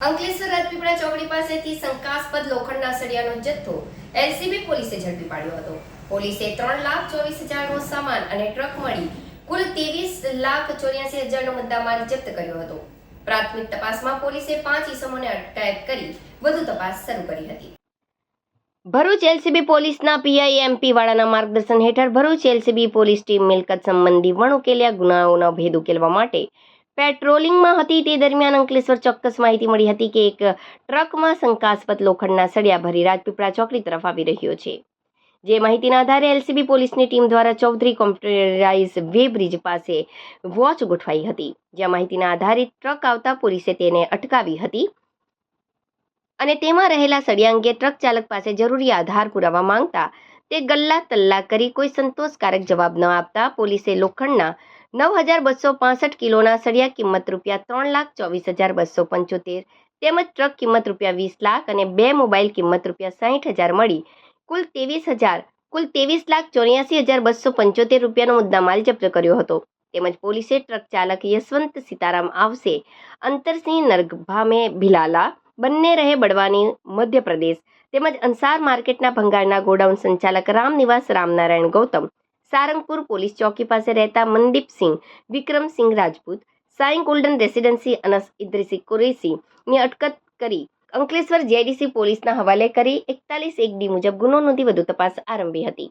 અંકલેશ્વર રાજપીપળા ચોકડી પાસેથી શંકાસ્પદ લોખંડના સળિયાનો જથ્થો એલસીબી પોલીસે ઝડપી પાડ્યો હતો। પોલીસે 3,24,000નો સામાન અને ટ્રક મળી કુલ 23,84,000નો મુદ્દામાલ જપ્ત કર્યો હતો। પ્રાથમિક તપાસમાં પોલીસે 5 ઇસમોને અટકાયત કરી વધુ તપાસ શરૂ કરી હતી। ભરૂચ એલસીબી પોલીસના પીઆઈ એમપી વાળાના માર્ગદર્શન હેઠળ ભરૂચ એલસીબી પોલીસ ટીમ મિલકત સંબંધી વણઉકેલ્યા ગુનાઓનો ભેદ ઉકેલવા માટે પેટ્રોલિંગમાં હતી। તે દરમિયાન અંકલેશ્વર ચોક્કસ માહિતી મળી હતી કે એક ટ્રકમાં શંકાસ્પદ લોખંડના સળિયા ભરી રાજપીપળા ચોકડી તરફ આવી રહ્યો છે। જે માહિતીના આધારે એલસીબી પોલીસની ટીમ દ્વારા ચૌધરી કોમ્પ્યુટરાઇઝ વે બ્રિજ પાસે વોચ ગોઠવાઈ હતી। જ્યાં માહિતીના આધારે ટ્રક આવતા પોલીસે તેને અટકાવી હતી અને તેમાં રહેલા સળિયા અંગે ટ્રક ચાલક પાસે જરૂરી આધાર પુરાવા માંગતા તે ગલ્લા તલ્લા કરી કોઈ સંતોષકારક જવાબ ન આપતા પોલીસે લોખંડના 9,265 કિલોના સળિયા કિંમત ₹3,24,275 તેમજ ટ્રક કિંમત ₹20 લાખ અને 2 મોબાઈલ કિંમત ₹60,000 મળી કુલ 23,84,275 રૂપિયાનો મુદ્દામાલ જપ્ત કર્યો હતો। તેમજ પોલીસે ટ્રક ચાલક યશવંત સીતારામ આવસે અંતરસિંહ નરગભામે ભિલાલા બંને રહે બડવાની મધ્યપ્રદેશ તેમજ અંસાર માર્કેટના ભંગારના ગોડાઉન સંચાલક રામનિવાસ રામનારાયણ ગૌતમ સારંગપુર પોલીસ ચોકી પાસે રહેતા મનદીપસિંહ વિક્રમસિંહ રાજપૂત સાઈ ગોલ્ડન રેસિડેન્સી અનસ ઇદ્રીસી કુરેશીની અટક કરી અંકલેશ્વર જેડીસી પોલીસના હવાલે કરી 41(1) મુજબ ગુનો નોંધી વધુ તપાસ આરંભી હતી।